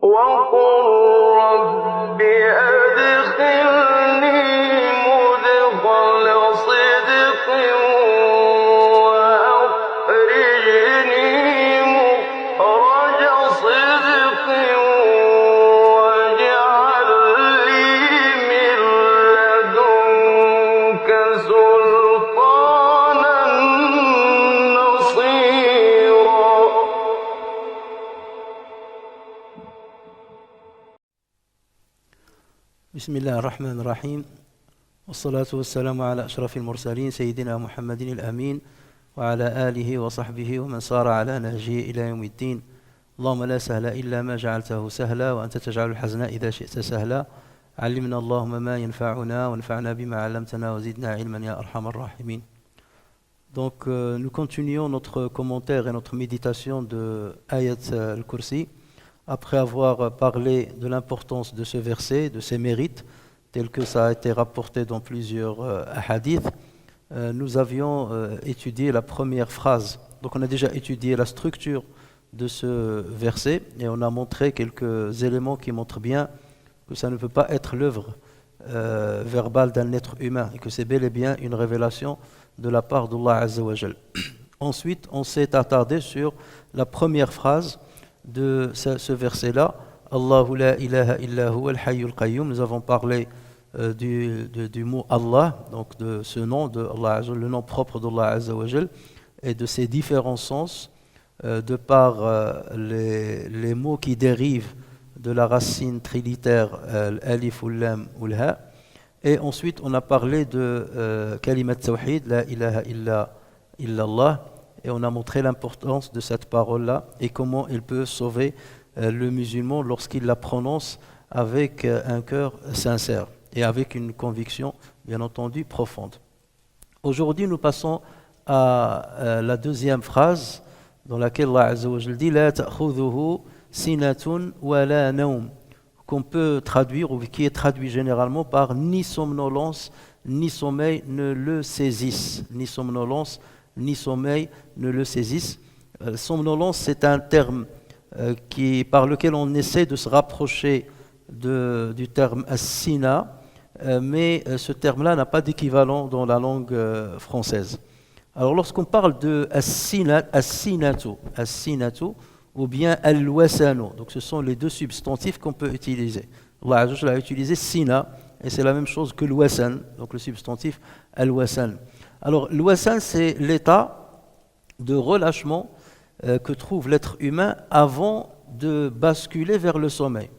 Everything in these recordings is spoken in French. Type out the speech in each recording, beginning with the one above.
وقل رب أدخلني مدخل صدق وأخرجني مخرج صدق واجعل لي من لدنك سلطانا نصيرا. بسم الله الرحمن الرحيم والصلاة والسلام على أشرف المرسلين سيدنا محمد الأمين وعلى آله وصحبه ومن سار على نهجه إلى يوم الدين. اللهم لا سهل إلا ما جعلته سهلا وأنت تجعل الحزن إذا شئت سهلا. علمنا اللهم ما ينفعنا وانفعنا بما علمتنا وزدنا علما يا أرحم الراحمين. Donc nous continuons notre commentaire et notre méditation de Ayat al-Kursi. Après avoir parlé de l'importance de ce verset, de ses mérites, tel que ça a été rapporté dans plusieurs hadiths, nous avions étudié la première phrase. Donc on a déjà étudié la structure de ce verset et on a montré quelques éléments qui montrent bien que ça ne peut pas être l'œuvre verbale d'un être humain et que c'est bel et bien une révélation de la part d'Allah Azza wa Jal. Ensuite, on s'est attardé sur la première phrase de ce verset-là, Allahu la ilaha illa huwa al-hayyul qayyum. Nous avons parlé du mot Allah, donc de ce nom de Allah, le nom propre d'Allah Azza wa Jal, et de ses différents sens, de par les mots qui dérivent de la racine trilitère l'alif ou lam ou l'ha. Et ensuite, on a parlé de kalimat tawhid, la ilaha illa Allah. Et on a montré l'importance de cette parole-là et comment elle peut sauver le musulman lorsqu'il la prononce avec un cœur sincère et avec une conviction, bien entendu, profonde. Aujourd'hui, nous passons à la deuxième phrase dans laquelle Allah Azza wa Jalla dit « La ta'khudhuhu sinatun wa la nawm » qu'on peut traduire ou qui est traduit généralement par « ni somnolence, ni sommeil ne le saisissent ». Ni somnolence, ni sommeil ne le saisissent. Somnolence, c'est un terme par lequel on essaie de se rapprocher du terme as-sina, mais ce terme-là n'a pas d'équivalent dans la langue française. Alors lorsqu'on parle de as-sinatu ou bien al-wasanu, donc ce sont les deux substantifs qu'on peut utiliser. Allah Azza wa Jalla a utilisé sina, et c'est la même chose que l'wasan, donc le substantif al-wasan. Alors, l'wasan, c'est l'état de relâchement que trouve l'être humain avant de basculer vers le sommeil.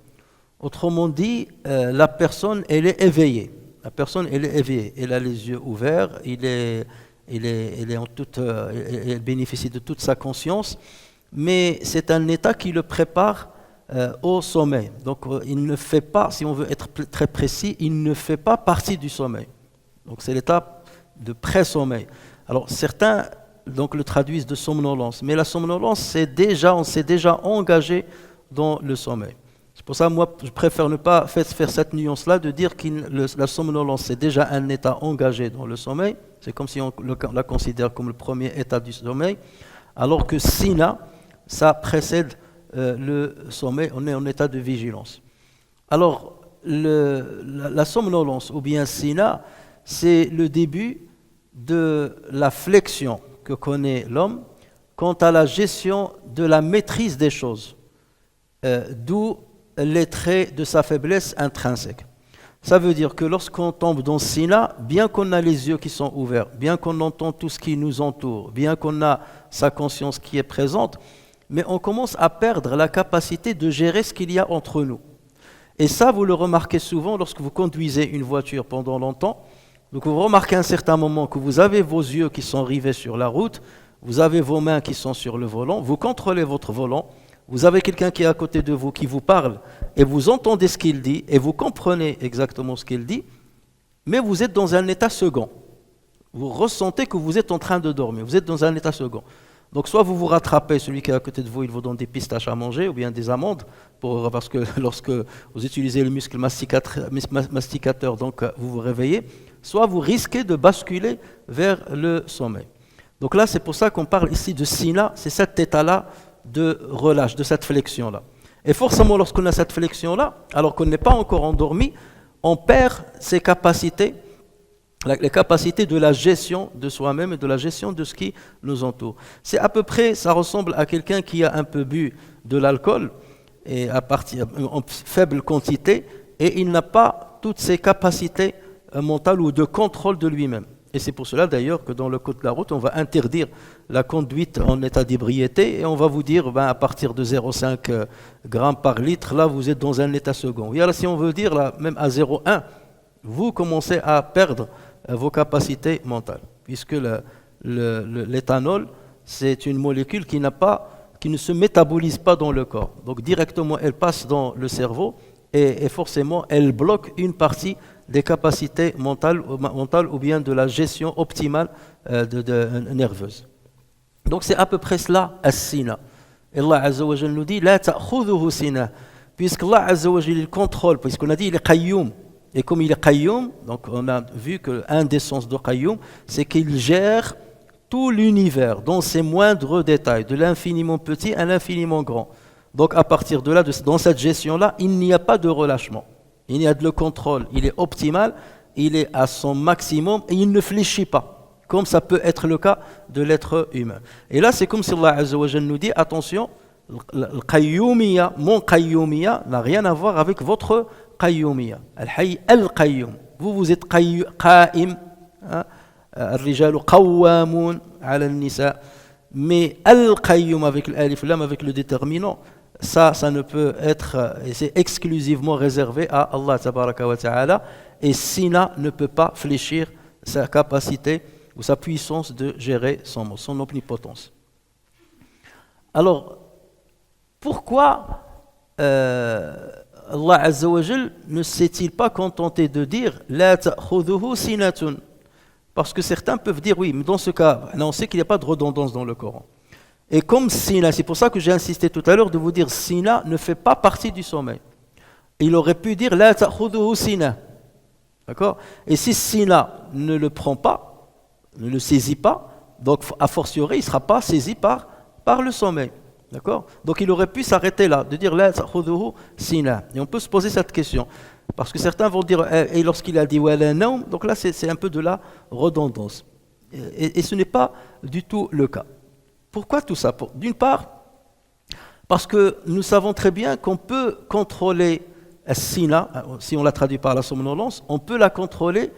Autrement dit, la personne, elle est éveillée. La personne, elle est éveillée. Elle a les yeux ouverts, elle bénéficie de toute sa conscience, mais c'est un état qui le prépare au sommeil. Donc, il ne fait pas, si on veut être très précis, il ne fait pas partie du sommeil. Donc, c'est l'état de pré-sommeil. Alors certains donc le traduisent de somnolence, mais la somnolence on s'est déjà engagé dans le sommeil. C'est pour ça moi je préfère ne pas faire cette nuance-là de dire que la somnolence c'est déjà un état engagé dans le sommeil. C'est comme si on la considère comme le premier état du sommeil, alors que sina ça précède le sommeil. On est en état de vigilance. Alors la somnolence ou bien sina, c'est le début de la flexion que connaît l'homme quant à la gestion de la maîtrise des choses, d'où les traits de sa faiblesse intrinsèque. Ça veut dire que lorsqu'on tombe dans Sina, bien qu'on a les yeux qui sont ouverts, bien qu'on entend tout ce qui nous entoure, bien qu'on a sa conscience qui est présente, mais on commence à perdre la capacité de gérer ce qu'il y a entre nous. Et ça, vous le remarquez souvent lorsque vous conduisez une voiture pendant longtemps. Donc vous remarquez à un certain moment que vous avez vos yeux qui sont rivés sur la route, vous avez vos mains qui sont sur le volant, vous contrôlez votre volant, vous avez quelqu'un qui est à côté de vous qui vous parle et vous entendez ce qu'il dit et vous comprenez exactement ce qu'il dit, mais vous êtes dans un état second. Vous ressentez que vous êtes en train de dormir, vous êtes dans un état second. Donc soit vous vous rattrapez, celui qui est à côté de vous, il vous donne des pistaches à manger ou bien des amandes, parce que lorsque vous utilisez le muscle masticateur, donc vous vous réveillez, soit vous risquez de basculer vers le sommeil. Donc là, c'est pour ça qu'on parle ici de sina, c'est cet état-là de relâche, de cette flexion-là. Et forcément, lorsqu'on a cette flexion-là, alors qu'on n'est pas encore endormi, on perd ses capacités, les capacités de la gestion de soi-même et de la gestion de ce qui nous entoure. C'est à peu près, ça ressemble à quelqu'un qui a un peu bu de l'alcool et en faible quantité, et il n'a pas toutes ses capacités mentales ou de contrôle de lui-même. Et c'est pour cela d'ailleurs que dans le code de la route, on va interdire la conduite en état d'ébriété et on va vous dire à partir de 0,5 grammes par litre, là vous êtes dans un état second. Et alors si on veut dire là, même à 0,1, vous commencez à perdre vos capacités mentales, puisque l'éthanol, c'est une molécule qui ne se métabolise pas dans le corps. Donc directement, elle passe dans le cerveau et forcément, elle bloque une partie des capacités mentales ou bien de la gestion optimale nerveuse. Donc c'est à peu près cela, as-sina. Et Allah Azza wa Jal nous dit, la ta'khudhuhu sina, puisque Allah Azza wa Jal il contrôle, puisqu'on a dit il est qayyum. Et comme il est qayyum, donc on a vu qu'un des sens de qayyum, c'est qu'il gère tout l'univers dans ses moindres détails, de l'infiniment petit à l'infiniment grand. Donc à partir de là, dans cette gestion-là, il n'y a pas de relâchement. Il y a de le contrôle, il est optimal, il est à son maximum et il ne fléchit pas, comme ça peut être le cas de l'être humain. Et là, c'est comme si Allah Azza wa Jal nous dit, attention, mon qayyumiya n'a rien à voir avec votre qayyumiya. Al-hayy al-qayyum. Vous êtes qa'im, al-rijalu qawwamun ala al-nisa. Mais al-qayyum avec l'alif lam, avec le déterminant, ça ne peut être, c'est exclusivement réservé à Allah tabaraka wa ta'ala, et Sina ne peut pas fléchir sa capacité ou sa puissance de gérer son omnipotence. Alors, pourquoi Allah Azza wa Jal ne s'est-il pas contenté de dire La ta'khudhuhu sinatun? Parce que certains peuvent dire oui, mais dans ce cas, on sait qu'il n'y a pas de redondance dans le Coran. Et comme Sina, c'est pour ça que j'ai insisté tout à l'heure de vous dire Sina ne fait pas partie du sommeil. Il aurait pu dire La ta'khudhuhu sina. D'accord? Et si Sina ne le prend pas, ne le saisit pas, donc a fortiori, il ne sera pas saisi par le sommeil. D'accord? Donc il aurait pu s'arrêter là, de dire La ta'khudhuhu sina. Et on peut se poser cette question. Parce que certains vont dire, et lorsqu'il a dit Wala naum, donc là c'est un peu de la redondance. Et ce n'est pas du tout le cas. Pourquoi tout ça? D'une part, parce que nous savons très bien qu'on peut contrôler Sina, si on la traduit par la somnolence, on peut la contrôler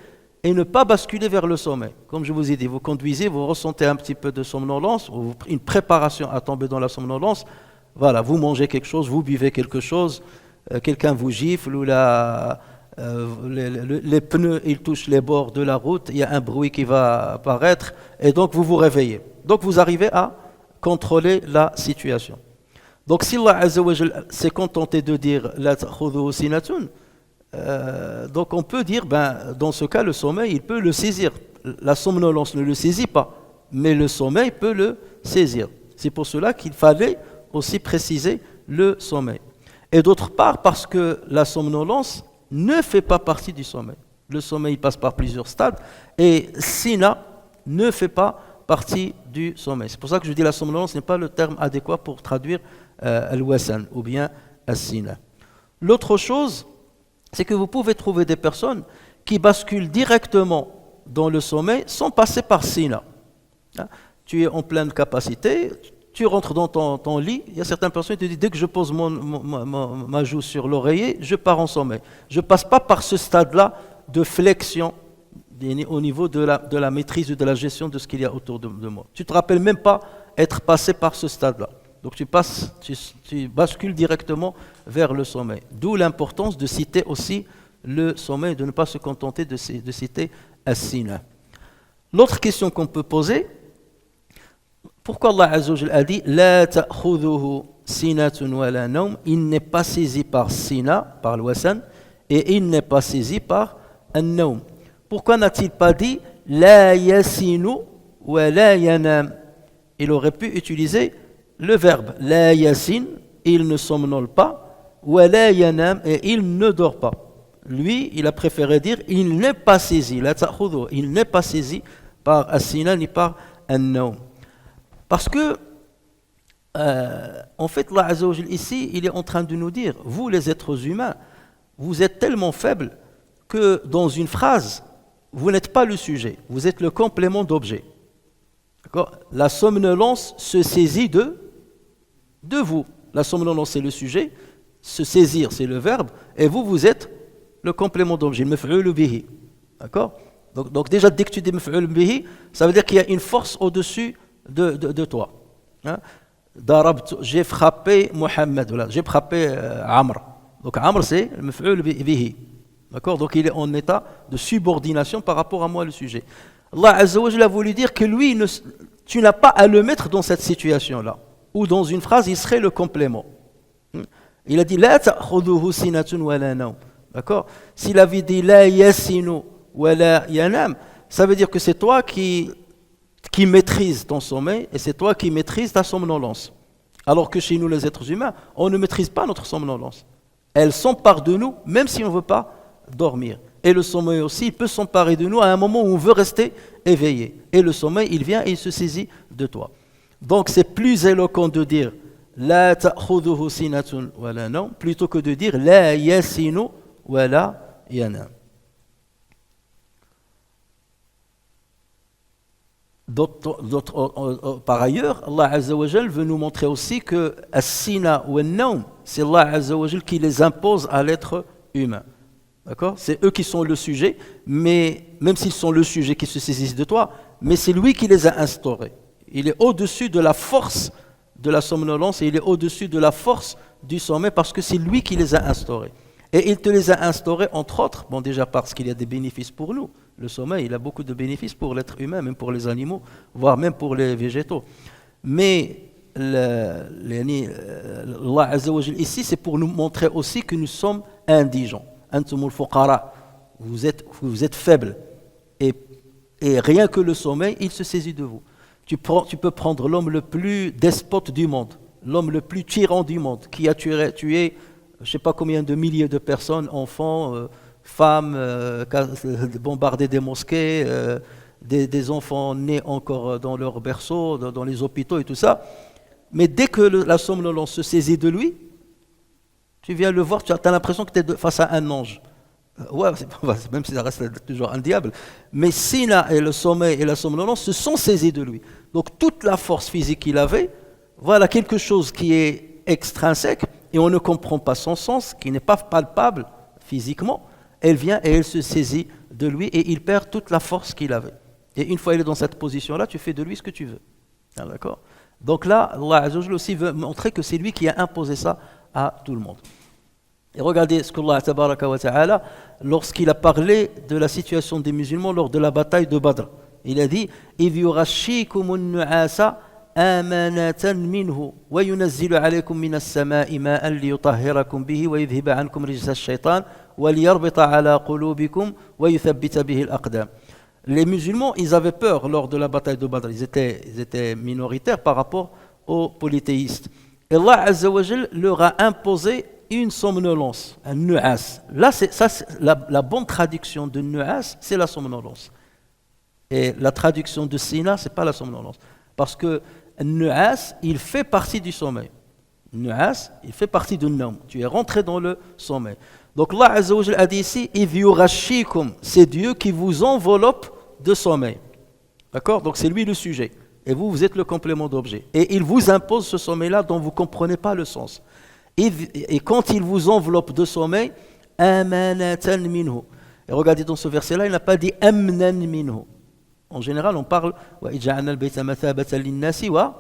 et ne pas basculer vers le sommeil. Comme je vous ai dit, vous conduisez, vous ressentez un petit peu de somnolence, ou une préparation à tomber dans la somnolence, voilà, vous mangez quelque chose, vous buvez quelque chose, quelqu'un vous gifle ou les pneus ils touchent les bords de la route, il y a un bruit qui va apparaître et donc vous vous réveillez. Donc vous arrivez à contrôler la situation. Donc si Allah Azza wa Jal s'est contenté de dire La ta'khudhuhu sinatun, donc on peut dire dans ce cas le sommeil il peut le saisir. La somnolence ne le saisit pas, mais le sommeil peut le saisir. C'est pour cela qu'il fallait aussi préciser le sommeil. Et d'autre part, parce que la somnolence ne fait pas partie du sommeil. Le sommeil passe par plusieurs stades et Sina ne fait pas partie du sommeil. C'est pour ça que je dis la somnolence n'est pas le terme adéquat pour traduire al-wasan ou bien al-sina. L'autre chose, c'est que vous pouvez trouver des personnes qui basculent directement dans le sommeil sans passer par Sina. Tu es en pleine capacité, tu rentres dans ton lit, il y a certaines personnes qui te disent dès que je pose ma joue sur l'oreiller, je pars en sommeil. Je ne passe pas par ce stade-là de flexion au niveau de la maîtrise ou de la gestion de ce qu'il y a autour de moi. Tu ne te rappelles même pas être passé par ce stade-là. Donc tu bascules directement vers le sommeil. D'où l'importance de citer aussi le sommeil, de ne pas se contenter de citer as-sina. L'autre question qu'on peut poser, pourquoi Allah Azza wa Jal a dit La ta'khudhuhu sinatun wa la nawm, il n'est pas saisi par sina, par l'wasan, et il n'est pas saisi par an-nawm. Pourquoi n'a-t-il pas dit La yasinu wa la yanam? Il aurait pu utiliser le verbe La yasin, il ne somnole pas, wa la yanam, et il ne dort pas. Lui, il a préféré dire il n'est pas saisi, la ta'khudhuhu, il n'est pas saisi par as-sina ni par an-nawm. Parce que En fait, Allah Azza wa Jal ici, il est en train de nous dire, vous les êtres humains, vous êtes tellement faibles que dans une phrase, vous n'êtes pas le sujet, vous êtes le complément d'objet. D'accord ? La somnolence se saisit de vous. La somnolence, c'est le sujet, se saisir, c'est le verbe, et vous, vous êtes le complément d'objet, le maf'ul bihi. D'accord ? Donc déjà, dès que tu dis maf'ul bihi, ça veut dire qu'il y a une force au-dessus de toi. Hein? Darabtu, j'ai frappé Mohammed, voilà, j'ai frappé Amr. Donc Amr, c'est le maf'ul bihi. D'accord ? Donc il est en état de subordination par rapport à moi, le sujet. Allah Azza wa Jalla a voulu dire que lui, tu n'as pas à le mettre dans cette situation-là. Ou dans une phrase, il serait le complément. Il a dit la ta'khudhuhu sinatun wa la nawm. D'accord ? S'il avait dit la yasinu wa la yanam, ça veut dire que c'est toi qui maîtrise ton sommeil et c'est toi qui maîtrise ta somnolence. Alors que chez nous, les êtres humains, on ne maîtrise pas notre somnolence. Elle s'empare de nous, même si on ne veut pas dormir. Et le sommeil aussi, il peut s'emparer de nous à un moment où on veut rester éveillé. Et le sommeil, il vient et il se saisit de toi. Donc c'est plus éloquent de dire la ta'khudhuhu sinatun wa la nawm plutôt que de dire la yasinu wa la yanam. Par ailleurs, Allah Azza wa Jal veut nous montrer aussi que as-sina wa an-nawm, c'est Allah Azza wa Jal qui les impose à l'être humain. D'accord ? C'est eux qui sont le sujet, mais même s'ils sont le sujet qui se saisissent de toi, mais c'est lui qui les a instaurés. Il est au-dessus de la force de la somnolence et il est au-dessus de la force du sommeil parce que c'est lui qui les a instaurés. Et il te les a instaurés entre autres, bon déjà parce qu'il y a des bénéfices pour nous. Le sommeil, il a beaucoup de bénéfices pour l'être humain, même pour les animaux, voire même pour les végétaux. Mais Allah Azza wa Jal ici, c'est pour nous montrer aussi que nous sommes indigents. Antumul fuqara, vous êtes faibles. Et rien que le sommeil, il se saisit de vous. Tu peux prendre l'homme le plus despote du monde, l'homme le plus tyran du monde, qui a tué je ne sais pas combien de milliers de personnes, enfants, femmes, bombardé des mosquées, des enfants nés encore dans leur berceau, dans les hôpitaux et tout ça. Mais dès que la somnolence se saisit de lui, tu viens le voir, tu as l'impression que tu es face à un ange. Ouais, même si ça reste toujours un diable. Mais Sina et le sommeil et la somnolence se sont saisis de lui. Donc toute la force physique qu'il avait, voilà quelque chose qui est extrinsèque et on ne comprend pas son sens, qui n'est pas palpable physiquement. Elle vient et elle se saisit de lui et il perd toute la force qu'il avait. Et une fois il est dans cette position-là, tu fais de lui ce que tu veux. Ah, d'accord ? Donc là, Allah Azza wa Jalla aussi veut montrer que c'est lui qui a imposé ça à tout le monde. Et regardez ce qu'Allah Tabaraka wa Ta'ala, lorsqu'il a parlé de la situation des musulmans lors de la bataille de Badr, il a dit إِذْ يُغَشِّيكُمُ النُّعَاسَ آمَنَةً مِّنْهُ وَيُنَزِّلُ عَلَيْكُم مِّنَ السَّمَاءِ مَاءً لِيُطَهِّرَكُم بِهِ وَيُذْهِبَ عَنكُم رِجْزَ الشَّيْطَانِ وَلِيَرْبِطَ عَلَى قُلُوبِكُم وَيُثَبِّتَ بِهِ الْأَقْدَامَ. Les musulmans, ils avaient peur lors de la bataille de Badr. Ils étaient minoritaires par rapport aux polythéistes. Et Allah Azza wa Jal leur a imposé une somnolence, un nu'as. Là, la bonne traduction de nu'as, c'est la somnolence. Et la traduction de sina, c'est pas la somnolence. Parce que nu'as, il fait partie du sommeil. Nu'as, il fait partie du nawm. Tu es rentré dans le sommeil. Donc Allah Azza wa Jal a dit ici, idh yughashshikum, c'est Dieu qui vous enveloppe de sommeil. D'accord ? Donc c'est lui le sujet. Et vous êtes le complément d'objet. Et il vous impose ce sommeil-là dont vous ne comprenez pas le sens. Et quand il vous enveloppe de sommeil, amanatan minhu. Et regardez dans ce verset-là, il n'a pas dit amnan minhu. En général, on parle wa ij'alna al-bayta mathabatan lin-nasi wa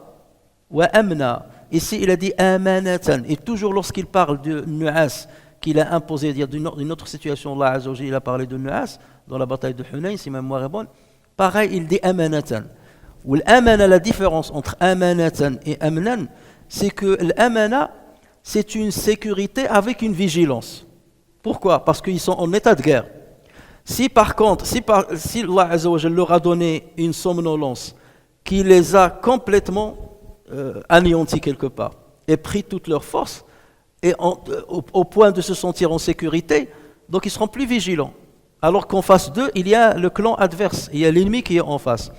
amna. Ici, il a dit amanatan. Et toujours lorsqu'il parle de nu'as qu'il a imposé, dire d'une autre situation, Allah Azza wa Jalla, il a parlé de nu'as dans la bataille de Hunayn, si ma mémoire est bonne. Pareil, il dit amanatan. Ou l'amana, la différence entre amanatan et amnan, c'est que l'amana, c'est une sécurité avec une vigilance. Pourquoi ? Parce qu'ils sont en état de guerre. Si par contre, si Allah Azza wa Jalla leur a donné une somnolence qui les a complètement anéantis quelque part et pris toute leur force, et au point de se sentir en sécurité, donc ils seront plus vigilants. Alors qu'en face d'eux, il y a le clan adverse, il y a l'ennemi qui est en face.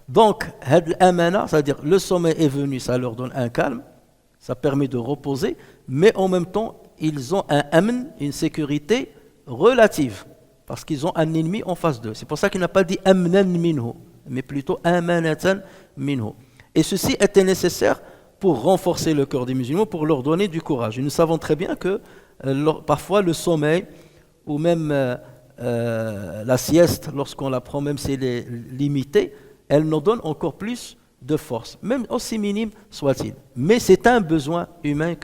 Donc, had amana, c'est-à-dire le sommeil est venu, ça leur donne un calme. Ça permet de reposer, mais en même temps, ils ont un amn, une sécurité relative, parce qu'ils ont un ennemi en face d'eux. C'est pour ça qu'il n'a pas dit amnan minhu, mais plutôt amanatan minhu. Et ceci était nécessaire pour renforcer le cœur des musulmans, pour leur donner du courage. Et nous savons très bien que parfois le sommeil, ou même la sieste, lorsqu'on la prend, même si elle est limitée, elle nous donne encore plus de force, même aussi minime soit-il. Mais c'est un besoin humain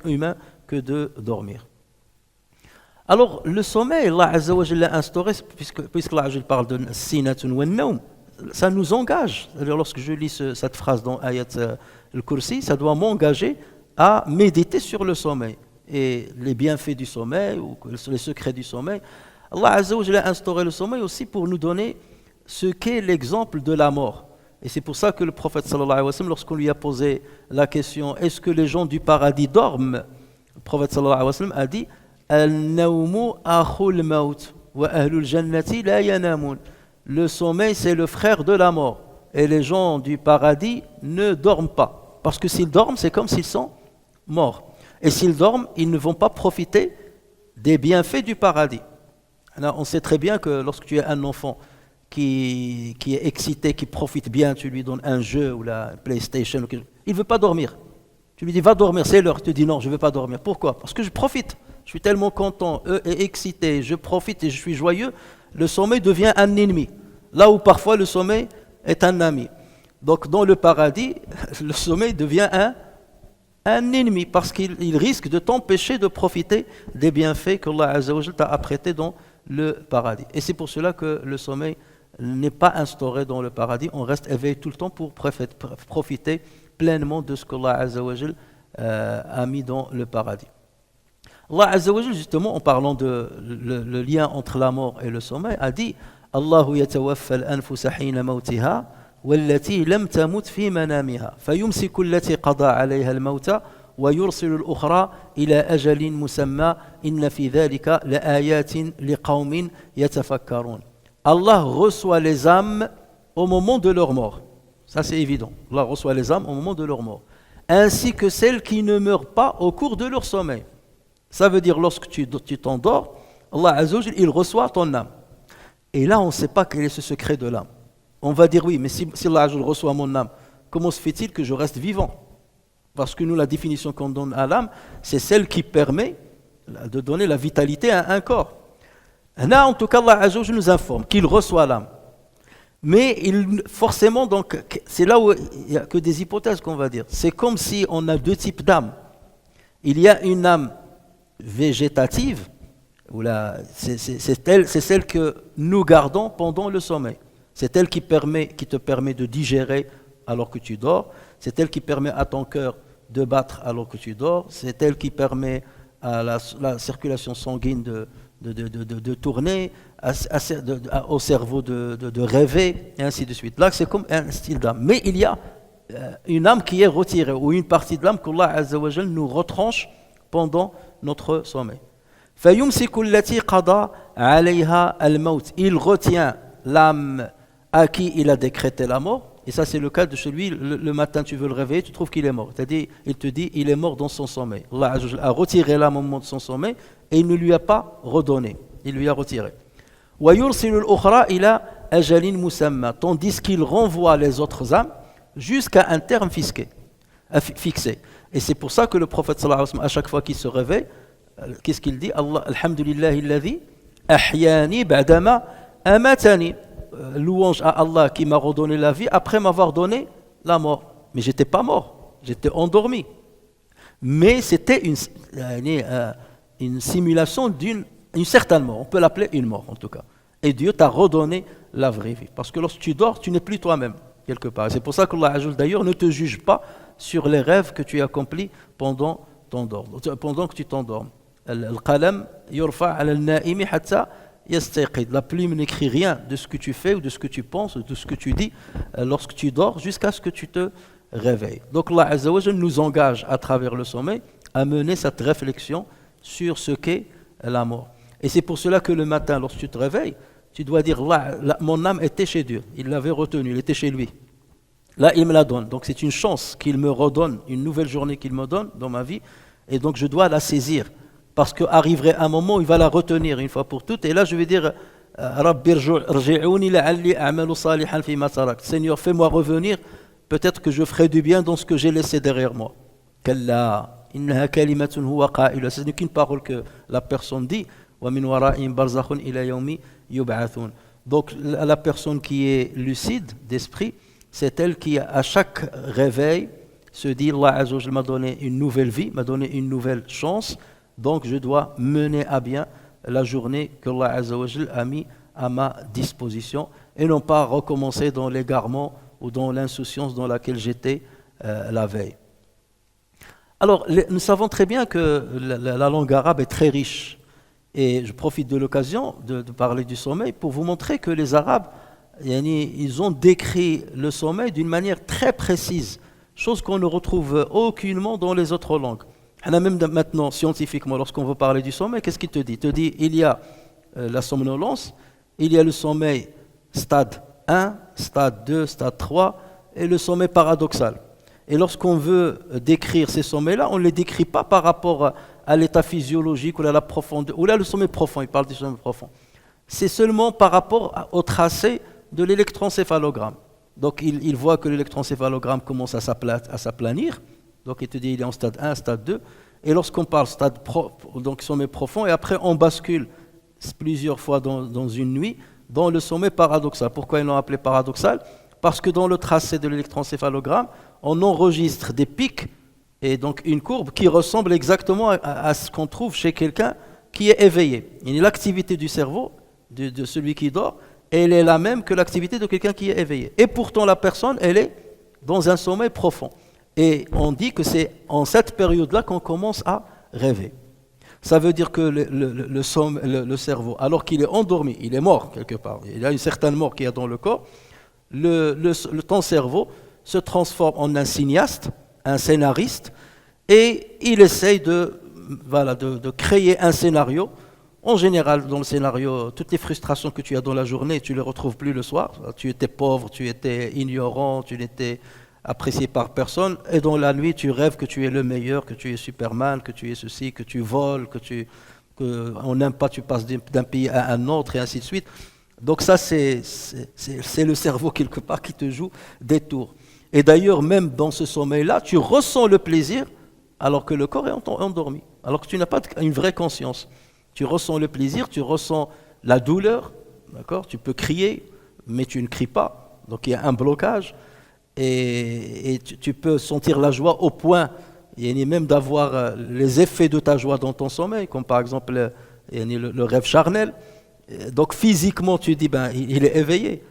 que de dormir. Alors, le sommeil, Allah Azza wa Jalla l'a instauré, puisque Allah parle de sinatun wa naum, ça nous engage. C'est-à-dire, lorsque je lis cette phrase dans Ayat al-Kursi, ça doit m'engager à méditer sur le sommeil et les bienfaits du sommeil ou les secrets du sommeil. Allah Azza wa Jalla a instauré le sommeil aussi pour nous donner ce qu'est l'exemple de la mort. Et c'est pour ça que le prophète sallallahu alayhi wa sallam, lorsqu'on lui a posé la question, est-ce que les gens du paradis dorment? Le prophète sallallahu alayhi wa sallam a dit, Al-nawmu akhul maut wa ahlul jannati la yanamun. Le sommeil, c'est le frère de la mort. Et les gens du paradis ne dorment pas. Parce que s'ils dorment, c'est comme s'ils sont morts. Et s'ils dorment, ils ne vont pas profiter des bienfaits du paradis. Alors, on sait très bien que lorsque tu es un enfant qui est excité, qui profite bien, tu lui donnes un jeu ou la PlayStation, il ne veut pas dormir. Tu lui dis, va dormir, c'est l'heure. Tu dis, non, je ne veux pas dormir. Pourquoi? Parce que je profite. Je suis tellement content et excité, je profite et je suis joyeux. Le sommeil devient un ennemi. Là où parfois le sommeil est un ami. Donc dans le paradis, le sommeil devient un ennemi parce qu'il risque de t'empêcher de profiter des bienfaits qu'Allah Azza wa Jalla t'a apprêtés dans le paradis. Et c'est pour cela que le sommeil n'est pas instauré dans le paradis. On reste éveillé tout le temps pour profiter pleinement de ce qu'Allah Azza wa Jalla a mis dans le paradis. Allah Azza wa Jalla, justement, en parlant de le lien entre la mort et le sommeil, a dit Allahu yatawaffa al-anfusa hina mawtiha wallati lam tamut fi manamiha fayumsiku allati qada 'alayha al-mawta wa yursilu al-ukhra ila ajalin musamma inna fi dhalika laayatin liqaumin yatafakkarun. Allah reçoit les âmes au moment de leur mort. Ça c'est évident. Allah reçoit les âmes au moment de leur mort, ainsi que celles qui ne meurent pas au cours de leur sommeil. Ça veut dire lorsque tu t'endors, Allah Azza wa Jalla, il reçoit ton âme. Et là, on ne sait pas quel est ce secret de l'âme. On va dire oui, mais si Allah Azza wa Jalla reçoit mon âme, comment se fait-il que je reste vivant? Parce que nous, la définition qu'on donne à l'âme, c'est celle qui permet de donner la vitalité à un corps. Là, en tout cas, Allah Azza wa Jalla nous informe qu'il reçoit l'âme. Mais forcément, donc, c'est là où il n'y a que des hypothèses qu'on va dire. C'est comme si on a deux types d'âmes. Il y a une âme végétative, c'est celle que nous gardons pendant le sommeil. C'est elle qui te permet de digérer alors que tu dors. C'est elle qui permet à ton cœur de battre alors que tu dors. C'est elle qui permet à la circulation sanguine de tourner, au cerveau de rêver, et ainsi de suite. Là, c'est comme un style d'âme. Mais il y a une âme qui est retirée, ou une partie de l'âme qu'Allah Azza wa Jalla nous retranche pendant notre sommeil. فَيُمْسِكُ الَّتِي قَضَى عَلَيْهَا الْمَوْتِ. Il retient l'âme à qui il a décrété la mort. Et ça, c'est le cas de celui, le matin, tu veux le réveiller, tu trouves qu'il est mort. C'est-à-dire, il te dit, il est mort dans son sommeil. Allah a retiré l'âme au moment de son sommeil et il ne lui a pas redonné. Il lui a retiré. وَيُرْسِلُ الْأُخْرَى إِلَى أَجَلٍ مُسَمَّى. Tandis qu'il renvoie les autres âmes jusqu'à un terme fixé. Et c'est pour ça que le prophète sallallahu alayhi wa sallam, à chaque fois qu'il se réveille, qu'est-ce qu'il dit? Alhamdulillahi alladhi ahyani ba'dama amatani. Louange à Allah qui m'a redonné la vie après m'avoir donné la mort. Mais j'étais pas mort, j'étais endormi. Mais c'était une simulation d'une certaine mort. On peut l'appeler une mort en tout cas. Et Dieu t'a redonné la vraie vie. Parce que lorsque tu dors, tu n'es plus toi-même quelque part. C'est pour ça qu'Allah d'ailleurs ne te juge pas sur les rêves que tu accomplis pendant que tu t'endormes. Al-qalam yurfa' ala al-na'imi hatta yastayqid. La plume n'écrit rien de ce que tu fais ou de ce que tu penses ou de ce que tu dis lorsque tu dors jusqu'à ce que tu te réveilles. Donc Allah Azza wa Jalla nous engage à travers le sommeil à mener cette réflexion sur ce qu'est la mort. Et c'est pour cela que le matin, lorsque tu te réveilles, tu dois dire mon âme était chez Dieu. Il l'avait retenue, il était chez lui. Là, il me la donne. Donc c'est une chance qu'il me redonne, une nouvelle journée qu'il me donne dans ma vie. Et donc je dois la saisir. Parce qu'arriverait un moment où il va la retenir une fois pour toutes. Et là, je vais dire, Rabbi rji'ouni la'alli a'malu salihan fima tarakt. Seigneur, fais-moi revenir. Peut-être que je ferai du bien dans ce que j'ai laissé derrière moi. Kalla, innaha kalimatun huwa qa'ila. Ce n'est qu'une parole que la personne dit. Wa min wara'ihim barzakhun ila yawmi yub'athun. Donc la personne qui est lucide d'esprit, c'est elle qui, à chaque réveil, se dit Allah Azza wa Jalla m'a donné une nouvelle vie, m'a donné une nouvelle chance, donc je dois mener à bien la journée que Allah Azza wa Jalla a mis à ma disposition et non pas recommencer dans l'égarement ou dans l'insouciance dans laquelle j'étais la veille. Alors, nous savons très bien que la langue arabe est très riche. Et je profite de l'occasion de parler du sommeil pour vous montrer que les Arabes, ils ont décrit le sommeil d'une manière très précise, chose qu'on ne retrouve aucunement dans les autres langues. Même maintenant, scientifiquement, lorsqu'on veut parler du sommeil, qu'est-ce qu'il te dit? Il te dit il y a la somnolence, il y a le sommeil stade 1, stade 2, stade 3 et le sommeil paradoxal. Et lorsqu'on veut décrire ces sommeils-là, on ne les décrit pas par rapport à l'état physiologique ou à la profondeur, ou là le sommeil profond, il parle du sommeil profond. C'est seulement par rapport au tracé de l'électroencéphalogramme. Donc il voit que l'électroencéphalogramme commence à s'aplanir, donc il te dit il est en stade 1, stade 2, et lorsqu'on parle donc sommeil profond, et après on bascule plusieurs fois dans une nuit, dans le sommeil paradoxal. Pourquoi ils l'ont appelé paradoxal? Parce que dans le tracé de l'électroencéphalogramme, on enregistre des pics et donc une courbe qui ressemble exactement à ce qu'on trouve chez quelqu'un qui est éveillé. L'activité du cerveau de celui qui dort, elle est la même que l'activité de quelqu'un qui est éveillé. Et pourtant la personne, elle est dans un sommeil profond. Et on dit que c'est en cette période-là qu'on commence à rêver. Ça veut dire que le cerveau, alors qu'il est endormi, il est mort quelque part, il y a une certaine mort qui est dans le corps, ton cerveau se transforme en un cinéaste, un scénariste, et il essaye de créer un scénario. En général, dans le scénario, toutes les frustrations que tu as dans la journée, tu ne les retrouves plus le soir. Tu étais pauvre, tu étais ignorant, tu n'étais apprécié par personne, et dans la nuit, tu rêves que tu es le meilleur, que tu es Superman, que tu es ceci, que tu voles, on n'aime pas, tu passes d'un pays à un autre, et ainsi de suite. Donc ça, c'est le cerveau quelque part qui te joue des tours. Et d'ailleurs, même dans ce sommeil-là, tu ressens le plaisir alors que le corps est endormi, alors que tu n'as pas une vraie conscience. Tu ressens le plaisir, tu ressens la douleur, d'accord? Tu peux crier, mais tu ne cries pas, donc il y a un blocage. Et tu peux sentir la joie au point, et même d'avoir les effets de ta joie dans ton sommeil, comme par exemple le rêve charnel. Donc physiquement, tu dis, il est éveillé,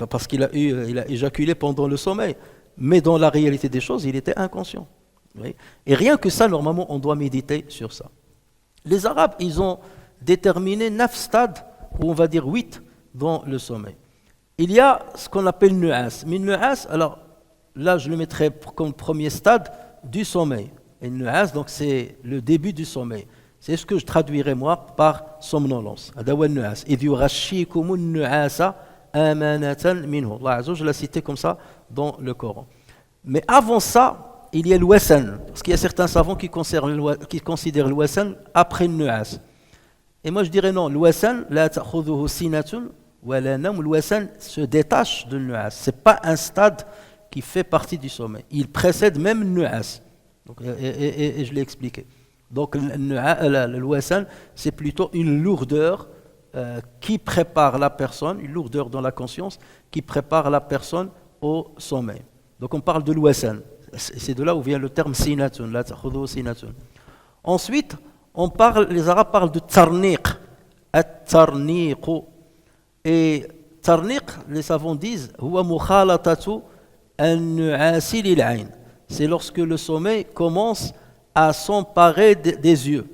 parce qu'il a éjaculé pendant le sommeil. Mais dans la réalité des choses, il était inconscient. Oui. Et rien que ça, normalement, on doit méditer sur ça. Les Arabes, ils ont déterminé 9 stades, ou on va dire 8, dans le sommeil. Il y a ce qu'on appelle nu'as. Mais nu'as, alors là, je le mettrai comme premier stade du sommeil. Et nu'as, donc c'est le début du sommeil. C'est ce que je traduirais moi par somnolence. Adawa nu'as. Idh yughashshikumun nu'asa amanatan minhu. Allah Azza wa Jalla l'a cité comme ça dans le Coran. Mais avant ça, il y a l'wasan. Parce qu'il y a certains savants qui considèrent l'wasan après le nu'as. Et moi je dirais non, l'wasan, la ta'khudhuhu sinatun. L'wasan se détache de nu'as. Ce n'est pas un stade qui fait partie du sommeil. Il précède même le nu'as. Et je l'ai expliqué. Donc l'wasan, c'est plutôt une lourdeur qui prépare la personne, une lourdeur dans la conscience, qui prépare la personne au sommeil. Donc on parle de l'wasan. C'est de là où vient le terme sinatun. La ta'khudhuhu sinatun. Ensuite, les Arabes parlent de tarniq. At-tarniqu. Et tarniq, les savants disent, huwa mukhalatatu an-nu'asi lil-'ayn. C'est lorsque le sommeil commence à s'emparer des yeux.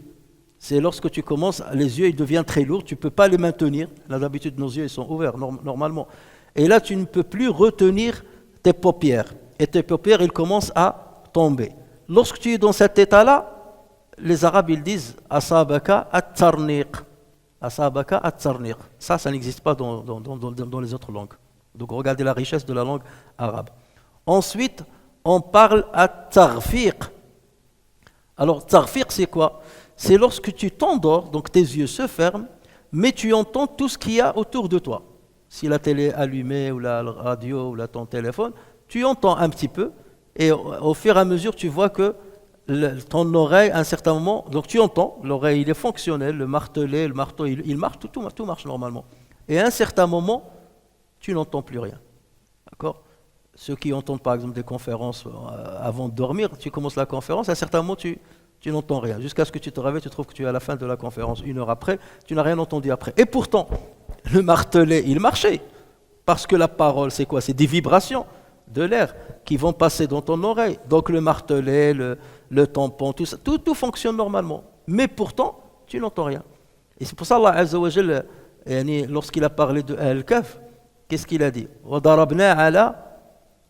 C'est lorsque tu commences, les yeux ils deviennent très lourds, tu ne peux pas les maintenir. Là, d'habitude, nos yeux ils sont ouverts normalement. Et là, tu ne peux plus retenir tes paupières. Et tes paupières, ils commencent à tomber. Lorsque tu es dans cet état-là, les Arabes ils disent asabaka at-tarniq. Asabaka at-tarniq. Ça n'existe pas dans les autres langues. Donc regardez la richesse de la langue arabe. Ensuite, on parle à tarfiq. Alors, tarfiq, c'est quoi? C'est lorsque tu t'endors, donc tes yeux se ferment, mais tu entends tout ce qu'il y a autour de toi. Si la télé est allumée, ou la radio, ou ton téléphone, tu entends un petit peu, et au fur et à mesure, tu vois que ton oreille, à un certain moment, donc tu entends, l'oreille il est fonctionnel, le martelet, le marteau, il marche, tout marche normalement. Et à un certain moment, tu n'entends plus rien. D'accord? Ceux qui entendent par exemple des conférences avant de dormir, tu commences la conférence, à un certain moment, tu n'entends rien. Jusqu'à ce que tu te réveilles, tu trouves que tu es à la fin de la conférence. 1 heure après, tu n'as rien entendu après. Et pourtant, le martelet, il marchait. Parce que la parole, c'est quoi? C'est des vibrations de l'air qui vont passer dans ton oreille. Donc le martelet, le tampon, tout ça, tout fonctionne normalement. Mais pourtant, tu n'entends rien. Et c'est pour ça Allah Azza wa Jal, lorsqu'il a parlé de Al-Kahf, qu'est-ce qu'il a dit? وَضَرَبْنَا عَلَى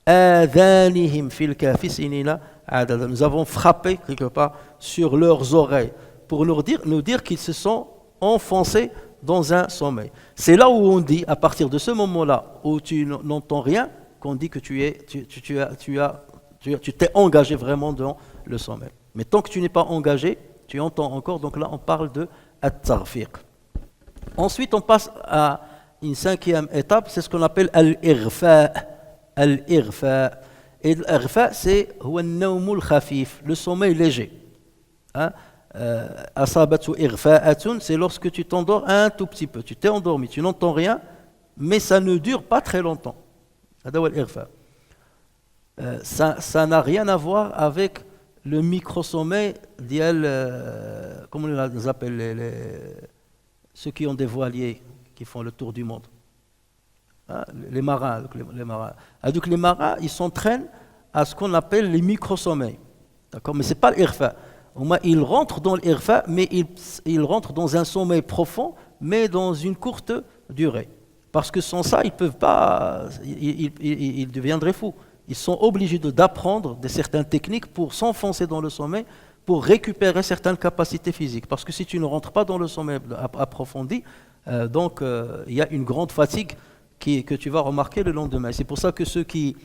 آذَانِهِمْ فِي الْكَهْفِ سِنِينَ عَدَدًا. Nous avons frappé quelque part sur leurs oreilles pour nous dire qu'ils se sont enfoncés dans un sommeil. C'est là où on dit, à partir de ce moment-là où tu n'entends rien, qu'on dit que tu t'es engagé vraiment dans le sommeil. Mais tant que tu n'es pas engagé, tu entends encore, donc là on parle de at-tarfiq. Ensuite on passe à une 5e étape, c'est ce qu'on appelle al-irfa. Al-irfa. Et l'irfa, c'est le sommeil léger. Asabatu irfa'atun, c'est lorsque tu t'endors un tout petit peu. Tu t'es endormi, tu n'entends rien, mais ça ne dure pas très longtemps. Ça n'a rien à voir avec le micro-sommeil comment on les appelle ceux qui ont des voiliers, qui font le tour du monde. Les marins. Donc les marins, ils s'entraînent à ce qu'on appelle les micro-sommeils. D'accord? Mais ce n'est pas l'irfa. Ils rentrent dans l'irfa, mais ils rentrent dans un sommeil profond, mais dans une courte durée. Parce que sans ça, ils peuvent pas, ils deviendraient fous. Ils sont obligés d'apprendre certaines techniques pour s'enfoncer dans le sommeil, pour récupérer certaines capacités physiques. Parce que si tu ne rentres pas dans le sommeil approfondi, il y a une grande fatigue que tu vas remarquer le lendemain. C'est pour ça que ceux qui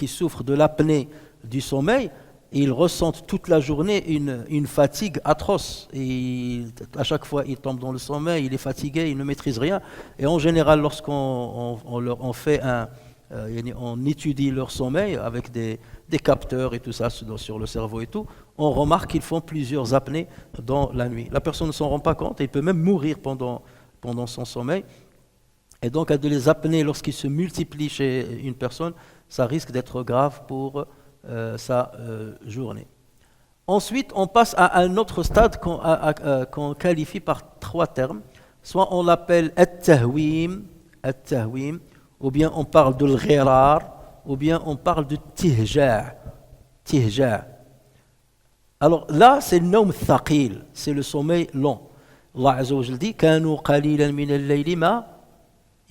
souffrent de l'apnée du sommeil, ils ressentent toute la journée une fatigue atroce. Et à chaque fois, ils tombent dans le sommeil, il est fatigué, il ne maîtrise rien. Et en général, lorsqu'on on étudie leur sommeil avec des capteurs et tout ça sur le cerveau et tout, on remarque qu'ils font plusieurs apnées dans la nuit. La personne ne s'en rend pas compte et il peut même mourir pendant son sommeil. Et donc, les apnées, lorsqu'ils se multiplient chez une personne, ça risque d'être grave pour sa journée. Ensuite, on passe à un autre stade qu'on qualifie par 3 termes. Soit on l'appelle at-tahwim, ou bien on parle de l'ghirar, ou bien on parle de tihja'. Alors là, c'est le nawm thaqil, c'est le sommeil long. Allah Azza wa Jalla dit كانوا قليلا من الليل ما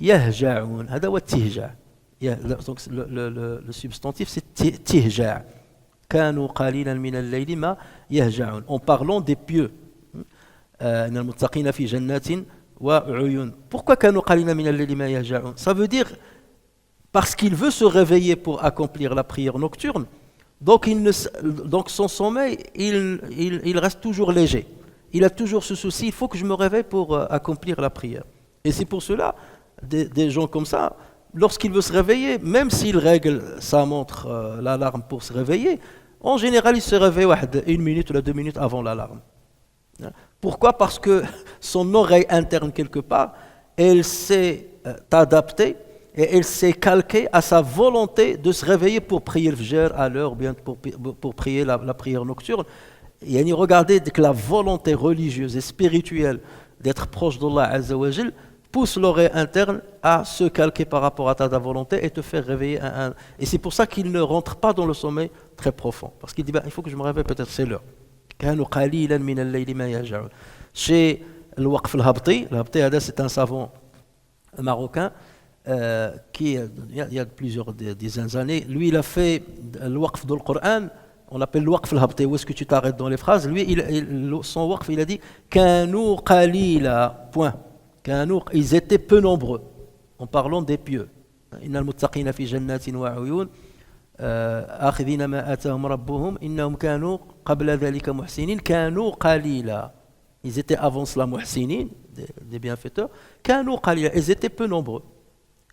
يهجعون. هذا هو التهجاع. Donc le substantif c'est tihja'. كانوا قليلا من الليل ما يهجعون. En parlant des pieux. إن المتقين في جنات وعيون. Pourquoi كانوا قليلا من الليل ما يهجعون? Ça veut dire parce qu'il veut se réveiller pour accomplir la prière nocturne. Donc son sommeil, il reste toujours léger. Il a toujours ce souci, il faut que je me réveille pour accomplir la prière. Et c'est pour cela, des gens comme ça, lorsqu'il veut se réveiller, même s'il règle sa montre, l'alarme pour se réveiller, en général, il se réveille 1 minute ou 2 minutes avant l'alarme. Pourquoi? Parce que son oreille interne, quelque part, elle s'est adaptée et elle s'est calquée à sa volonté de se réveiller pour prier le fajr à l'heure, ou bien pour prier la prière nocturne. Et regardez que la volonté religieuse et spirituelle d'être proche d'Allah Azza wa Jal pousse l'oreille interne à se calquer par rapport à ta volonté et te faire réveiller Et c'est pour ça qu'il ne rentre pas dans le sommeil très profond. Parce qu'il dit, il faut que je me réveille, peut-être c'est l'heure. Chez le Waqf al-Habti, c'est un savant marocain il y a plusieurs dizaines d'années, lui il a fait le Waqf du Coran. On l'appelle le Waqf al-Habti. Où est-ce que tu t'arrêtes dans les phrases? Lui, son Waqf, il a dit Kanu qalila. Point. Ils étaient peu nombreux. En parlant des pieux. Innal muttaqina fi jannatin wa uyun. آخذين ما آتاهم ربهم إنهم كانوا قبل ذلك محسنين كانوا قليلا. Ils étaient avant cela muhsinin, des bienfaiteurs. كانوا قليلا, ils étaient peu nombreux.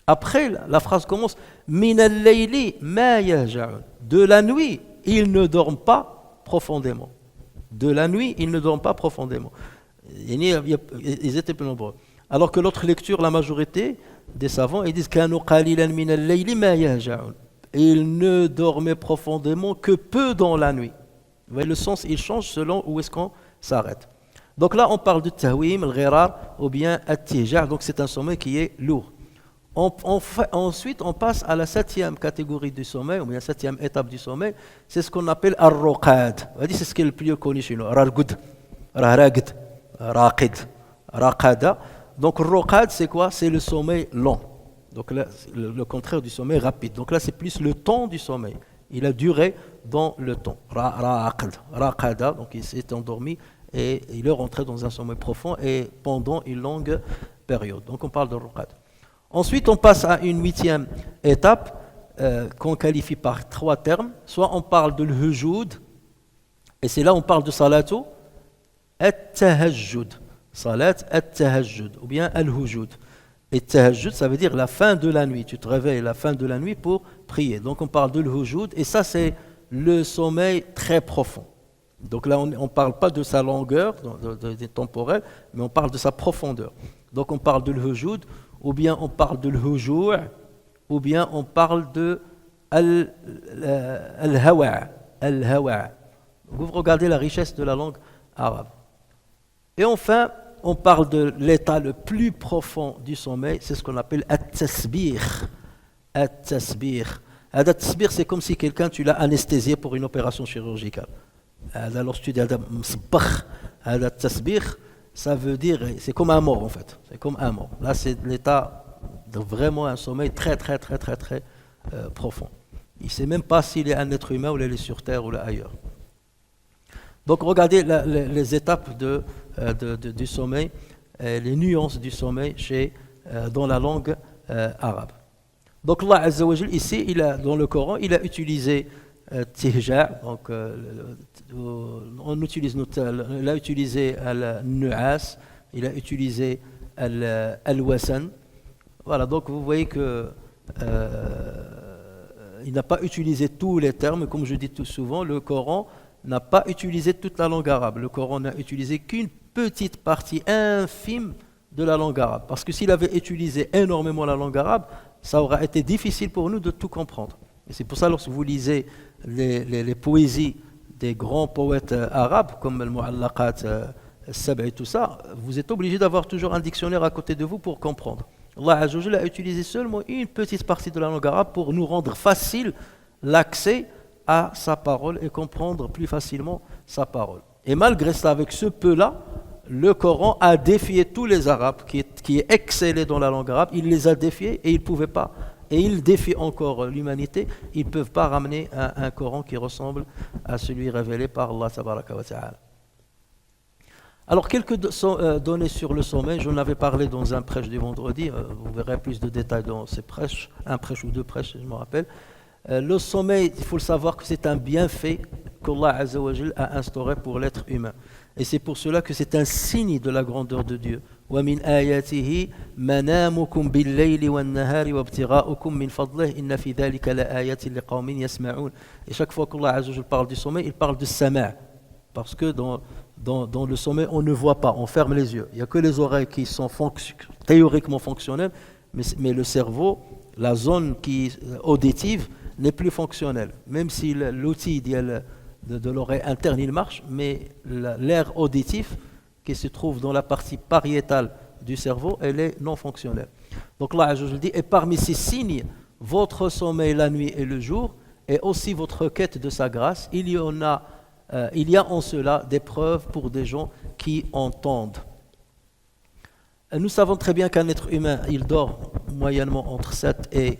Après, la phrase commence من الليل ما يهجعون. De la nuit, ils ne dorment pas profondément. De la nuit, ils ne dorment pas profondément. Ils étaient peu nombreux. Alors que l'autre lecture, la majorité des savants, ils disent كانوا قليلا من الليل ما يهجعون. Il ne dormait profondément que peu dans la nuit. Vous voyez, le sens, il change selon où est-ce qu'on s'arrête. Donc là, on parle du tahwim, le ghirar, ou bien at-tija', donc c'est un sommeil qui est lourd. Ensuite, on passe à la 7e catégorie du sommeil, ou bien la 7e étape du sommeil, c'est ce qu'on appelle ar-ruqad. On va dire c'est ce qui est le plus connu chez nous. Rargud, raragd, raqid, raqada. Donc, ruqad, c'est quoi? C'est le sommeil lent. Donc là, le contraire du sommeil rapide. Donc là, c'est plus le temps du sommeil. Il a duré dans le temps. Raqada, donc il s'est endormi et il est rentré dans un sommeil profond et pendant une longue période. Donc on parle de ruqad. Ensuite, on passe à une 8e étape qu'on qualifie par 3 termes. Soit on parle de l'hujud, et c'est là on parle de salatu at-tahajjud. Salat at-tahajjud, ou bien al-hujud. Et tahajjud, ça veut dire la fin de la nuit. Tu te réveilles la fin de la nuit pour prier. Donc on parle de l'hujud, et ça c'est le sommeil très profond. Donc là on ne parle pas de sa longueur temporelle, mais on parle de sa profondeur. Donc on parle de l'hujud, ou bien on parle de l'hujou', ou bien on parle de al-hawa'. Vous regardez la richesse de la langue arabe. Et enfin, on parle de l'état le plus profond du sommeil, c'est ce qu'on appelle at-tasbih. At-tasbih, c'est comme si quelqu'un, tu l'as anesthésié pour une opération chirurgicale. Alors tu dis at-tasbih, ça veut dire, c'est comme un mort en fait. C'est comme un mort. Là, c'est l'état de vraiment un sommeil très profond. Il ne sait même pas s'il est un être humain ou il est sur terre ou là ailleurs. Donc regardez les étapes du sommeil, les nuances du sommeil dans la langue arabe. Donc Allah Azza wa Jal, ici, dans le Coran, il a utilisé tihja', donc il a utilisé al-nu'as, il a utilisé al-wasan. Voilà, donc vous voyez que il n'a pas utilisé tous les termes, comme je dis tout souvent, le Coran n'a pas utilisé toute la langue arabe. Le Coran n'a utilisé qu'une petite partie infime de la langue arabe. Parce que s'il avait utilisé énormément la langue arabe, ça aurait été difficile pour nous de tout comprendre. Et c'est pour ça, lorsque vous lisez les poésies des grands poètes arabes, comme al-Mu'allaqat, al-Sab' et tout ça, vous êtes obligé d'avoir toujours un dictionnaire à côté de vous pour comprendre. Allah Azza wa Jalla a utilisé seulement une petite partie de la langue arabe pour nous rendre facile l'accès à sa parole et comprendre plus facilement sa parole. Et malgré ça, avec ce peu-là, le Coran a défié tous les Arabes qui excellaient dans la langue arabe. Il les a défiés et ils ne pouvaient pas. Et il défie encore l'humanité. Ils ne peuvent pas ramener un Coran qui ressemble à celui révélé par Allah tabaraka wa ta'ala. Alors, quelques données sur le sommeil. J'en avais parlé dans un prêche du vendredi. Vous verrez plus de détails dans ces prêches. Un prêche ou deux prêches, je me rappelle. Le sommeil, il faut le savoir que c'est un bienfait qu'Allah Azza wa Jal a instauré pour l'être humain. Et c'est pour cela que c'est un signe de la grandeur de Dieu. وَمِنْ آيَاتِهِ مَنَامُكُمْ بِاللَّيْلِ وَالنَّهَارِ وَابْتِغَاؤُكُمْ مِنْ فَضْلِهِ إِنَّ فِي ذَلِكَ لَآيَاتٍ لِقَوْمٍ يَسْمَعُونَ. Et chaque fois qu'Allah Azza wa Jal parle du sommeil, il parle de sama'. Parce que dans le sommeil, on ne voit pas, on ferme les yeux. Il n'y a que les oreilles qui sont théoriquement fonctionnelles, mais le cerveau, la zone auditive, n'est plus fonctionnelle. Même si l'outil de l'oreille interne, il marche, mais l'air auditif qui se trouve dans la partie pariétale du cerveau, elle est non fonctionnelle. Donc là, je le dis, et parmi ces signes, votre sommeil la nuit et le jour, et aussi votre quête de sa grâce, il y a en cela des preuves pour des gens qui entendent. Nous savons très bien qu'un être humain, il dort moyennement entre 7 et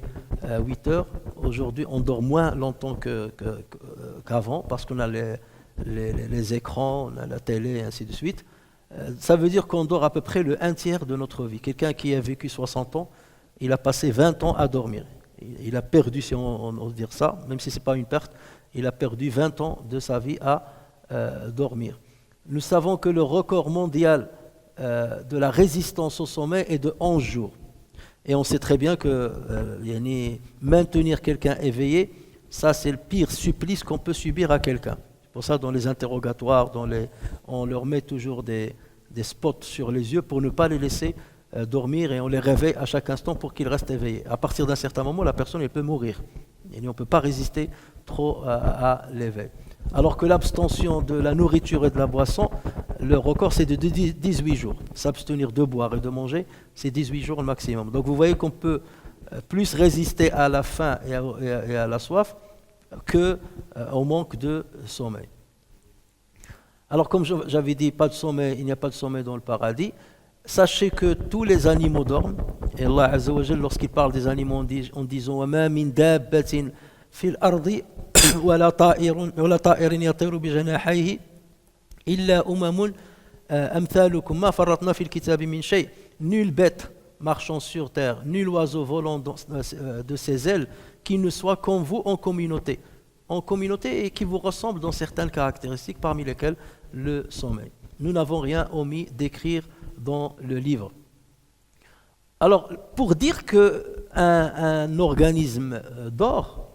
8 heures. Aujourd'hui, on dort moins longtemps qu'avant parce qu'on a les écrans, on a la télé et ainsi de suite. Ça veut dire qu'on dort à peu près le 1/3 de notre vie. Quelqu'un qui a vécu 60 ans, il a passé 20 ans à dormir. Il a perdu, si on ose dire ça, même si ce n'est pas une perte, il a perdu 20 ans de sa vie à dormir. Nous savons que le record mondial de la résistance au sommeil est de 11 jours. Et on sait très bien que maintenir quelqu'un éveillé, ça c'est le pire supplice qu'on peut subir à quelqu'un. C'est pour ça dans les interrogatoires, on leur met toujours des spots sur les yeux pour ne pas les laisser dormir, et on les réveille à chaque instant pour qu'ils restent éveillés. À partir d'un certain moment, la personne elle peut mourir. Et on ne peut pas résister trop à l'éveil. Alors que l'abstention de la nourriture et de la boisson, le record c'est de 18 jours. S'abstenir de boire et de manger, c'est 18 jours le maximum. Donc vous voyez qu'on peut plus résister à la faim et à la soif qu'au manque de sommeil. Alors comme j'avais dit, pas de sommeil, il n'y a pas de sommeil dans le paradis. Sachez que tous les animaux dorment. Et Allah Azza wa Jal, lorsqu'il parle des animaux en disant وَمَا مِن دَابَّةٍ فِي الْأَرْضِ وَلَا طَائِرٍ يَطِيرُ بِجَنَاحَيْهِ إِلَّا أُمَمٌ أَمْثَالُكُمْ مَا فَرَّطْنَا فِي الْكِتَابِ مِنْ شَيْءٍ. Nulle bête marchant sur terre, nul oiseau volant de ses ailes qui ne soit comme vous en communauté et qui vous ressemble dans certaines caractéristiques, parmi lesquelles le sommeil. Nous n'avons rien omis d'écrire dans le livre. Alors, pour dire qu'un organisme dort,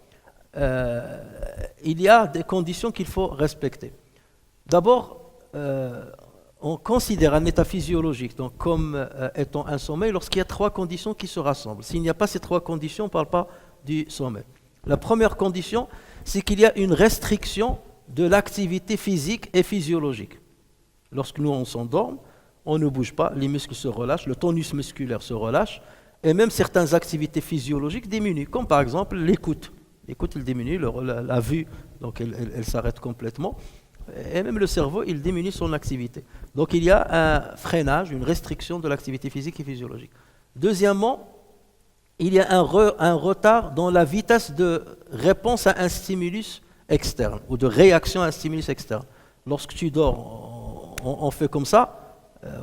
il y a des conditions qu'il faut respecter. D'abord, on considère un état physiologique donc, comme étant un sommeil lorsqu'il y a 3 conditions qui se rassemblent. S'il n'y a pas ces 3 conditions, on ne parle pas du sommeil. La première condition, c'est qu'il y a une restriction de l'activité physique et physiologique. Lorsque nous on s'endorme, on ne bouge pas, les muscles se relâchent, le tonus musculaire se relâche, et même certaines activités physiologiques diminuent, comme par exemple l'écoute. L'écoute, il diminue, la vue, donc elle s'arrête complètement, et même le cerveau, il diminue son activité. Donc il y a un freinage, une restriction de l'activité physique et physiologique. Deuxièmement, il y a un retard dans la vitesse de réponse à un stimulus externe, ou de réaction à un stimulus externe. Lorsque tu dors, on fait comme ça,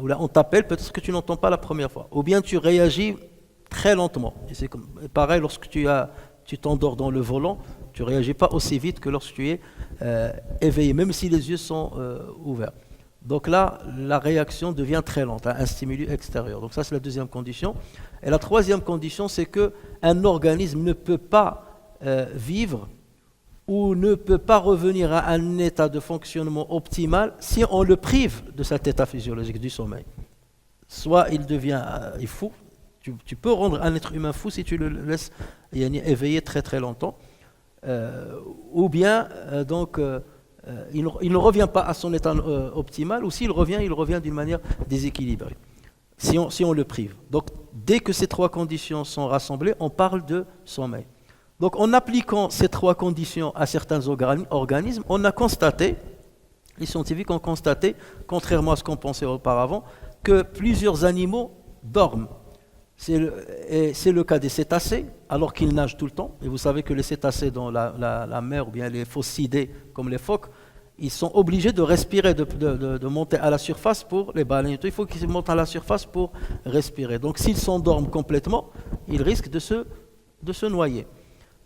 ou là on t'appelle, peut-être que tu n'entends pas la première fois, ou bien tu réagis très lentement. Et c'est pareil lorsque tu t'endors dans le volant, tu ne réagis pas aussi vite que lorsque tu es éveillé, même si les yeux sont ouverts. Donc là, la réaction devient très lente, un stimulus extérieur. Donc ça, c'est la deuxième condition. Et la troisième condition, c'est qu'un organisme ne peut pas vivre ou ne peut pas revenir à un état de fonctionnement optimal si on le prive de cet état physiologique du sommeil. Soit il devient fou, tu peux rendre un être humain fou si tu le laisses éveillé très très longtemps, ou bien il ne revient pas à son état optimal, ou s'il revient, il revient d'une manière déséquilibrée, si on le prive. Donc dès que ces 3 conditions sont rassemblées, on parle de sommeil. Donc en appliquant ces 3 conditions à certains organismes, on a constaté, les scientifiques ont constaté, contrairement à ce qu'on pensait auparavant, que plusieurs animaux dorment. C'est le cas des cétacés, alors qu'ils nagent tout le temps. Et vous savez que les cétacés dans la mer, ou bien les faucidés comme les phoques, ils sont obligés de respirer, de monter à la surface pour les baleines. Il faut qu'ils montent à la surface pour respirer. Donc s'ils s'endorment complètement, ils risquent de se noyer.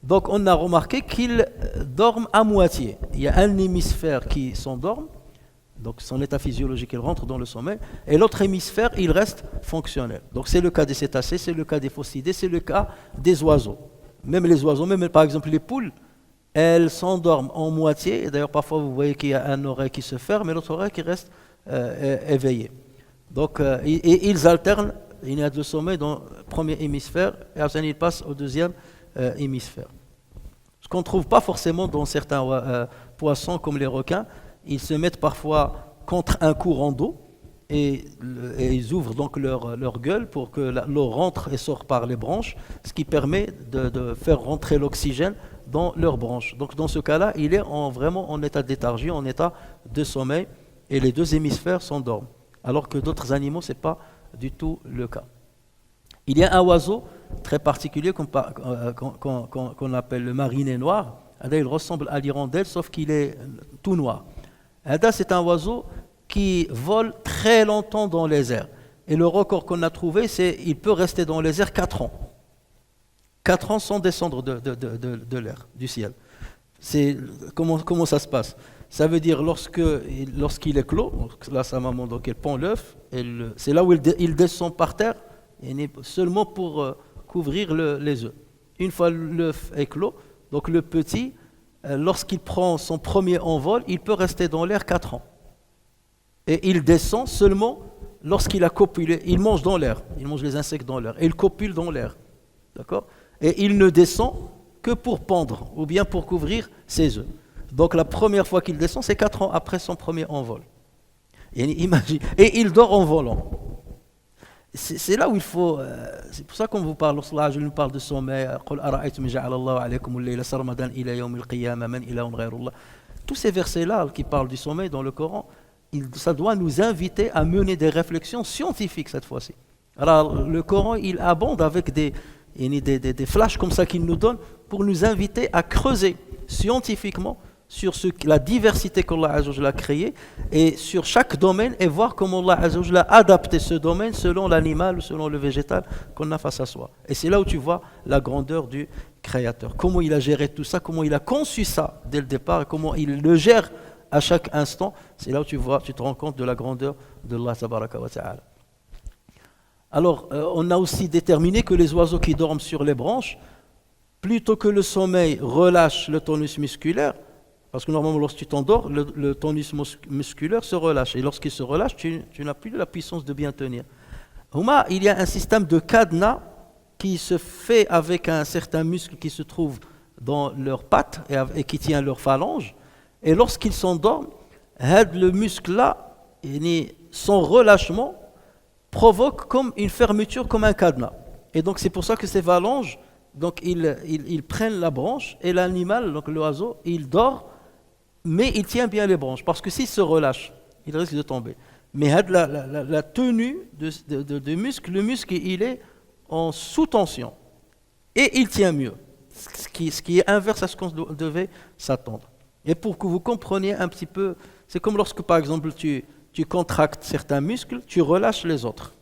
Donc on a remarqué qu'ils dorment à moitié. Il y a un hémisphère qui s'endorme, donc son état physiologique, il rentre dans le sommeil, et l'autre hémisphère, il reste fonctionnel. Donc c'est le cas des cétacés, c'est le cas des faucidés, c'est le cas des oiseaux. Même les oiseaux, même par exemple les poules, elles s'endorment en moitié, et d'ailleurs parfois vous voyez qu'il y a un oreille qui se ferme et l'autre oreille qui reste éveillée. Donc ils alternent, il y a 2 sommeils dans le premier hémisphère, et après ils passent au deuxième hémisphère. Ce qu'on ne trouve pas forcément dans certains poissons comme les requins, ils se mettent parfois contre un courant d'eau et ils ouvrent donc leur gueule pour que l'eau rentre et sort par les branches, ce qui permet de faire rentrer l'oxygène dans leurs branches. Donc dans ce cas-là, il est vraiment en état de léthargie, en état de sommeil, et les 2 hémisphères s'endorment. Alors que d'autres animaux, ce n'est pas du tout le cas. Il y a un oiseau très particulier qu'on appelle le marinet noir. Il ressemble à l'hirondelle, sauf qu'il est tout noir. C'est un oiseau qui vole très longtemps dans les airs. Et le record qu'on a trouvé, c'est qu'il peut rester dans les airs 4 ans. 4 ans sans descendre de l'air, du ciel. Comment ça se passe? Ça veut dire lorsqu'il est clos, là sa maman donc elle pond l'œuf, c'est là où il descend par terre, seulement pour couvrir les œufs. Une fois l'œuf est clos, donc le petit, lorsqu'il prend son premier envol, il peut rester dans l'air 4 ans. Et il descend seulement lorsqu'il a copulé. Il mange dans l'air, il mange les insectes dans l'air, et il copule dans l'air. D'accord? Et il ne descend que pour pondre, ou bien pour couvrir ses œufs. Donc la première fois qu'il descend, c'est 4 ans après son premier envol. Imagine. Et il dort en volant. C'est là où il faut. C'est pour ça qu'on vous parle, lorsque je nous parle de sommeil. Tous ces versets-là qui parlent du sommeil dans le Coran, ça doit nous inviter à mener des réflexions scientifiques cette fois-ci. Alors le Coran, il abonde avec des flashs comme ça qu'il nous donne pour nous inviter à creuser scientifiquement sur la diversité qu'Allah a créée et sur chaque domaine et voir comment Allah a adapté ce domaine selon l'animal ou selon le végétal qu'on a face à soi. Et c'est là où tu vois la grandeur du Créateur. Comment il a géré tout ça, comment il a conçu ça dès le départ et comment il le gère à chaque instant. C'est là où tu te rends compte de la grandeur de Allah tabaraka wa ta'ala. Alors, on a aussi déterminé que les oiseaux qui dorment sur les branches, plutôt que le sommeil relâche le tonus musculaire, parce que normalement, lorsque tu t'endors, le tonus musculaire se relâche. Et lorsqu'il se relâche, tu n'as plus de la puissance de bien tenir. Il y a un système de cadenas qui se fait avec un certain muscle qui se trouve dans leurs pattes et qui tient leurs phalanges. Et lorsqu'ils s'endorment, le muscle-là, son relâchement, provoque comme une fermeture, comme un cadenas. Et donc c'est pour ça que ces phalanges, donc ils prennent la branche et l'animal, donc l'oiseau, il dort, mais il tient bien les branches, parce que s'il se relâche, il risque de tomber. Mais la tenue de muscle, le muscle, il est en sous-tension, et il tient mieux, ce qui est inverse à ce qu'on devait s'attendre. Et pour que vous compreniez un petit peu, c'est comme lorsque par exemple tu contractes certains muscles, tu relâches les autres.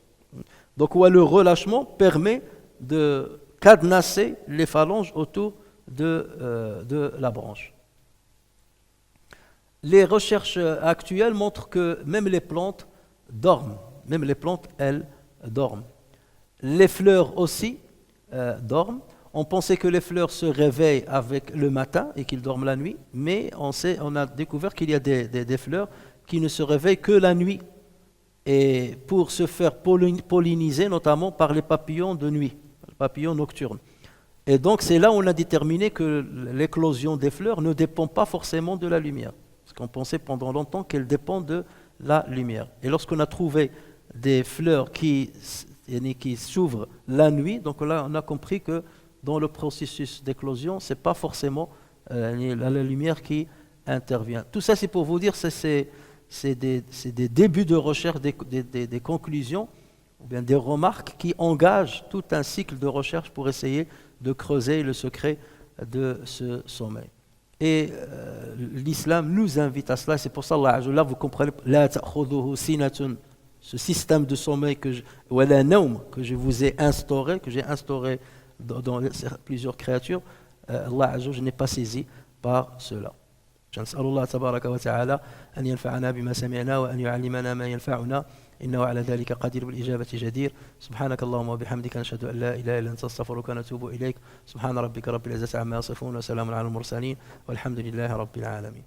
Donc le relâchement permet de cadenasser les phalanges autour de la branche. Les recherches actuelles montrent que même les plantes dorment. Même les plantes, elles, dorment. Les fleurs aussi dorment. On pensait que les fleurs se réveillent avec le matin et qu'ils dorment la nuit, mais on a découvert qu'il y a des fleurs qui ne se réveillent que la nuit et pour se faire polliniser notamment par les papillons de nuit, les papillons nocturnes. Et donc c'est là où on a déterminé que l'éclosion des fleurs ne dépend pas forcément de la lumière. Parce qu'on pensait pendant longtemps qu'elle dépend de la lumière. Et lorsqu'on a trouvé des fleurs qui s'ouvrent la nuit, donc là on a compris que dans le processus d'éclosion, ce n'est pas forcément la lumière qui intervient. Tout ça c'est pour vous dire, c'est des débuts de recherche, des conclusions, ou bien des remarques qui engagent tout un cycle de recherche pour essayer de creuser le secret de ce sommeil. Et l'islam nous invite à cela, c'est pour ça Allah, vous comprenez, la ta'khudhuhu sinatun, ce système de sommeil que je vous ai instauré, que j'ai instauré dans plusieurs créatures, Allah n'est pas saisi par cela. نسأل الله تبارك وتعالى أن ينفعنا بما سمعنا وأن يعلمنا ما ينفعنا إنه على ذلك قدير بالإجابة جدير سبحانك اللهم وبحمدك نشهد أن لا إله إلا أنت نستغفرك ونتوب إليك سبحان ربك رب العزة عما يصفون وسلام على المرسلين والحمد لله رب العالمين